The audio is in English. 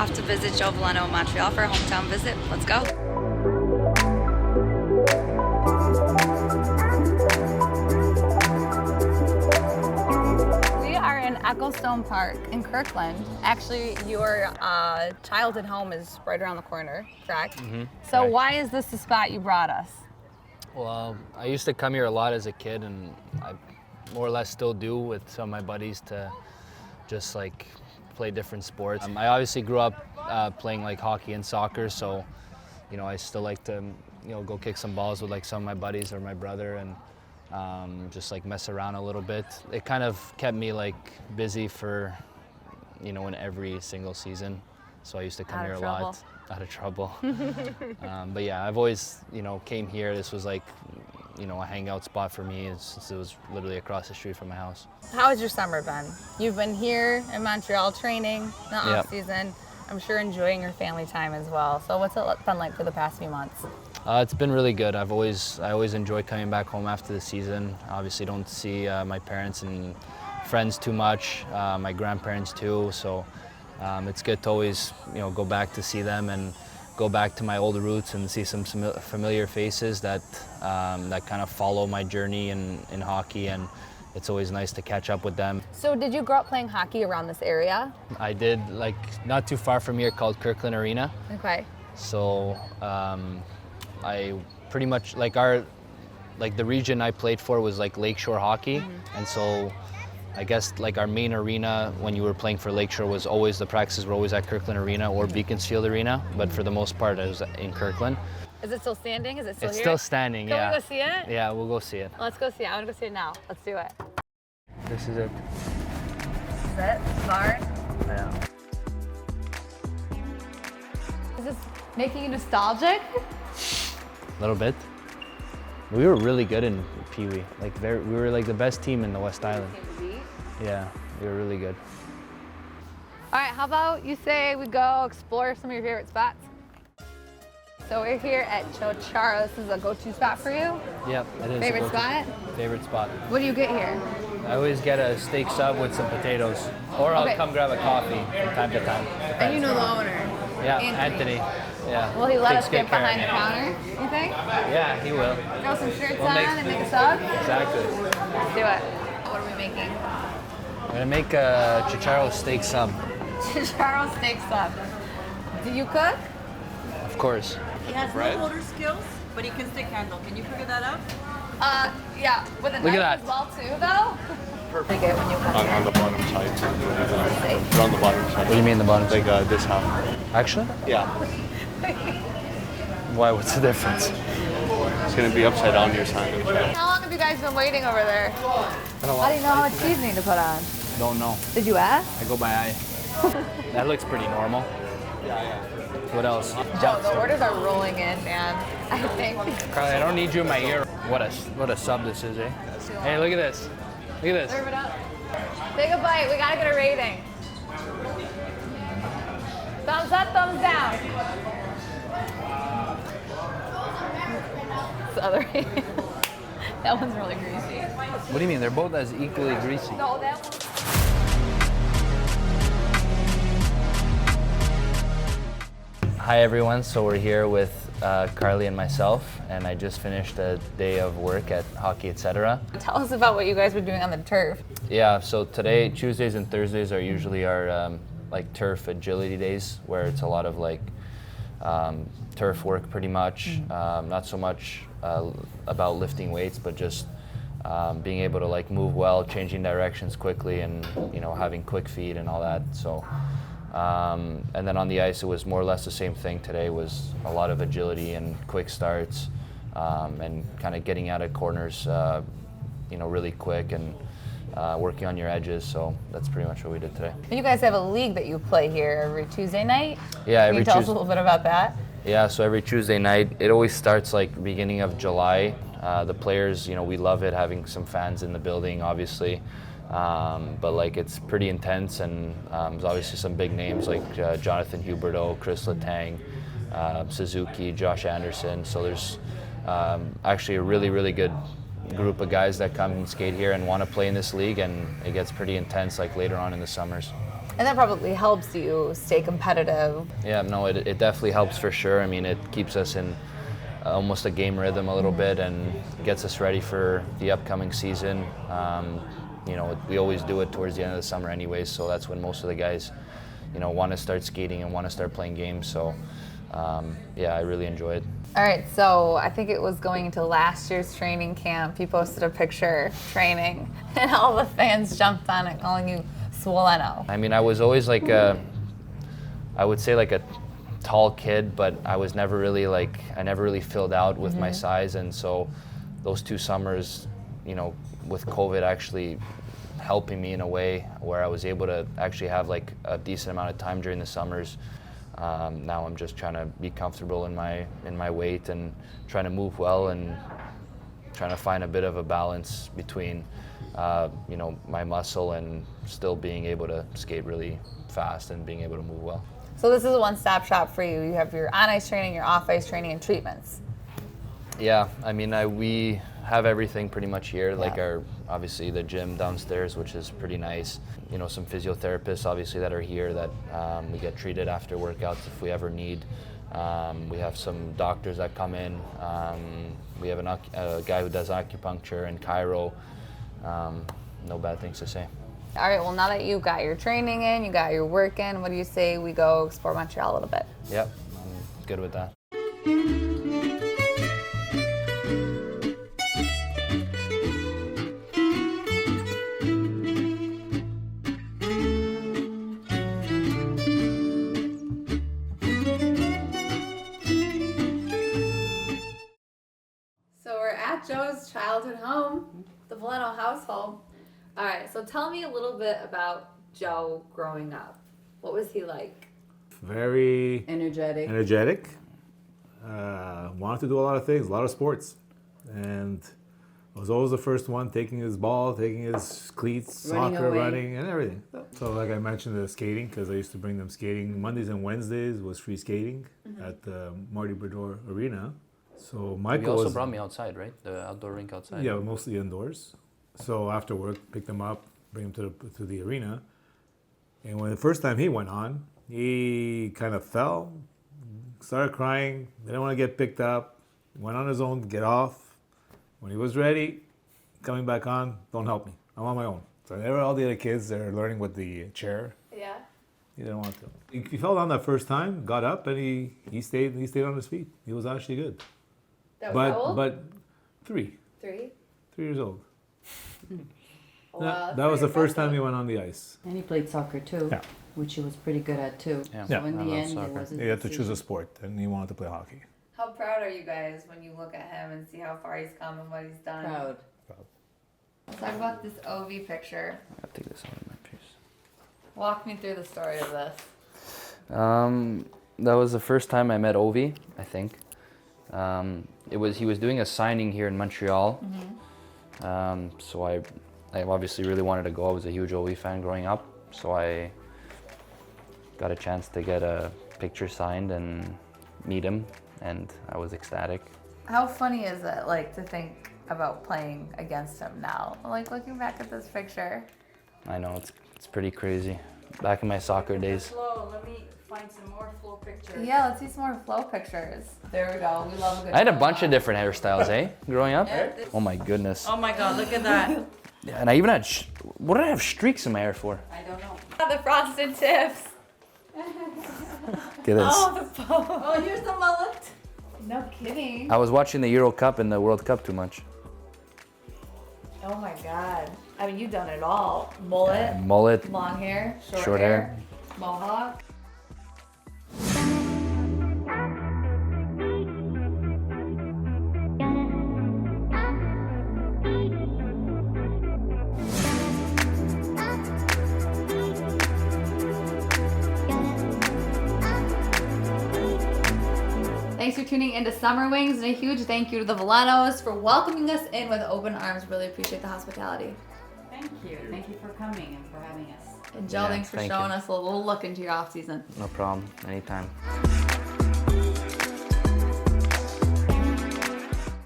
off to visit Joe Veleno in Montreal for a hometown visit. Let's go. We are in Ecclestone Park in Kirkland. Actually, your childhood home is right around the corner, correct? Mm-hmm. So Right. why is this the spot you brought us? Well, I used to come here a lot as a kid, and I more or less still do with some of my buddies to just like play different sports. I obviously grew up playing like hockey and soccer, so I still like to go kick some balls with like some of my buddies or my brother and just like mess around a little bit. It kind of kept me like busy for in every single season, so I used to come here a lot. Out of trouble. But yeah, I've always came here. This was like a hangout spot for me since it was literally across the street from my house. How has your summer been? You've been here in Montreal training in the off season. I'm sure enjoying your family time as well. So what's it been like for the past few months? It's been really good. I always enjoy coming back home after the season. Obviously don't see my parents and friends too much, my grandparents too, so it's good to always go back to see them and go back to my old roots and see some familiar faces that kind of follow my journey in hockey, and it's always nice to catch up with them. So did you grow up playing hockey around this area? I did, like not too far from here, called Kirkland Arena. Okay. So I pretty much the region I played for was like Lakeshore hockey, and so I guess like our main arena when you were playing for Lakeshore was always, the practices were always at Kirkland Arena or Beaconsfield Arena, but for the most part it was in Kirkland. Is it still standing? Is it still It's here? still standing, yeah. Can we go see it? Yeah, we'll go see it. Let's go see it. I want to go see it now. Let's do it. This is it. This is it? Barn? Yeah. Is this making you nostalgic? A little bit. We were really good in Pee Wee. We were like the best team in the West Island. Yeah, we were really good. All right, how about you say we go explore some of your favorite spots? So we're here at Chocharo. This is a go-to spot for you? Yep, it is. Favorite spot? Favorite spot. What do you get here? I always get a steak sub with some potatoes, or I'll come grab a coffee from time to time. And you know the owner? Yeah, Anthony. Yeah. Will he let Takes us good get care behind of the me. counter, you think? Yeah, he will. Throw some shirts We'll on make- and make a sub? Exactly. Let's do it. What are we making? I'm gonna make a Chocharo steak sub. Chocharo steak sub. Do you cook? Of course. He has no motor skills, but he can stick handle. Can you figure that out? Yeah, with a Look knife at that. as well too, though. Perfect. When you come On the bottom side. They're on the bottom side. What do you mean the bottom? Like this half. Actually? Yeah. Why? What's the difference? It's gonna be upside down your sandwich. How long have you guys been waiting over there? How do you know how much seasoning to put on? Don't know. Did you ask? I go by eye. That looks pretty normal. Yeah. What else? Joe, the orders are rolling in, man. I think. Carly, I don't need you in my ear. What a sub this is, eh? Hey, look at this. Look at this. Serve it up. Take a bite. We gotta get a rating. Thumbs up, thumbs down. The other hand. That one's really greasy. What do you mean? They're both as equally greasy. No, that one. Hi everyone, so we're here with Carly and myself, and I just finished a day of work at Hockey Etc. Tell us about what you guys were doing on the turf. Yeah, so today, Tuesdays and Thursdays are usually our like turf agility days, where it's a lot of like turf work pretty much, not so much about lifting weights, but just being able to like move well, changing directions quickly, and having quick feet and all that. So. And then on the ice, it was more or less the same thing. Today was a lot of agility and quick starts, and kind of getting out of corners, really quick, and working on your edges. So that's pretty much what we did today. You guys have a league that you play here every Tuesday night? Yeah, Can you tell us a little bit about that? Yeah, so every Tuesday night, it always starts like beginning of July. The players, we love it, having some fans in the building, obviously. But like it's pretty intense, and there's obviously some big names like Jonathan Huberdeau, Chris Letang, Suzuki, Josh Anderson. So there's actually a really, really good group of guys that come and skate here and want to play in this league, and it gets pretty intense like later on in the summers. And that probably helps you stay competitive. Yeah, no, it definitely helps for sure. I mean, it keeps us in almost a game rhythm a little bit and gets us ready for the upcoming season. You know, we always do it towards the end of the summer anyways, so that's when most of the guys, you know, want to start skating and want to start playing games. So, yeah, I really enjoy it. All right, so I think it was going into last year's training camp. You posted a picture training, and all the fans jumped on it, calling you Veleno. I mean, I was always like I would say like a tall kid, but I was never really like, I never really filled out with my size. And so those 2 summers, you know, with COVID actually helping me in a way where I was able to actually have like a decent amount of time during the summers. Now I'm just trying to be comfortable in my weight and trying to move well and trying to find a bit of a balance between you know, my muscle and still being able to skate really fast and being able to move well. So this is a one-stop shop for you. You have your on-ice training, your off-ice training, and treatments. Yeah, I mean, we have everything pretty much here, like Yeah. obviously the gym downstairs, which is pretty nice. You know, some physiotherapists obviously that are here that we get treated after workouts if we ever need. We have some doctors that come in. We have a guy who does acupuncture and chiro. No bad things to say. All right, well, now that you got your training in, you got your work in, what do you say we go explore Montreal a little bit? Yep, I'm good with that. So we're at Joe's childhood home, the Veleno household. All right, so tell me a little bit about Joe growing up. What was he like? Very Energetic. energetic. Wanted to do a lot of things, a lot of sports. And was always the first one taking his ball, taking his cleats, Running soccer, away. running, and everything. So like I mentioned, the skating, because I used to bring them skating. Mondays and Wednesdays was free skating at the Marty Brodeur Arena. So Michael You also was, brought me outside, right? The outdoor rink outside. yeah, mostly indoors. So after work, pick them up, bring them to the arena. And when the first time he went on, he kind of fell, started crying, didn't want to get picked up, went on his own to get off. When he was ready, coming back on, don't help me, I'm on my own. So all the other kids, they're learning with the chair. Yeah. He didn't want to. He fell down that first time, got up, and he stayed on his feet. He was actually good. That was how old? But 3 years old. Wow, That was the first time he went on the ice. And he played soccer too, Yeah. which he was pretty good at too. Yeah. So Yeah. in I the love end, soccer. it was a He had to choose a decision. sport, and he wanted to play hockey. How proud are you guys when you look at him and see how far he's come and what he's done? Proud. Let's talk about this OV picture. I'll take this out of my piece. Walk me through the story of this. That was the first time I met Ovi, I think. He was doing a signing here in Montreal. So I obviously really wanted to go. I was a huge Ovi fan growing up, so I got a chance to get a picture signed and meet him, and I was ecstatic. How funny is it, like, to think about playing against him now? Like, looking back at this picture. I know, it's pretty crazy. Back in my soccer days. Flow. Let me find some more flow pictures. Yeah, let's see some more flow pictures. There we go. We love a good I had a flow bunch up. of different hairstyles, eh? Growing up. Yeah, this- Oh my goodness. Oh my God! Look at that. Yeah, and I even had, what did I have streaks in my hair for? I don't know. The frosted tips. Look at this. Oh, the bow. Oh, here's the mullet. No kidding. I was watching the Euro Cup and the World Cup too much. Oh my God. I mean, you've done it all. Mullet, Mullet, long hair, short hair. mohawk. Thanks for tuning into Summer Wings, and a huge thank you to the Velenos for welcoming us in with open arms. Really appreciate the hospitality. Thank you. Thank you for coming and for having us. And Joe, Yeah, thanks for thank showing you. us a little look into your off season. No problem. Anytime.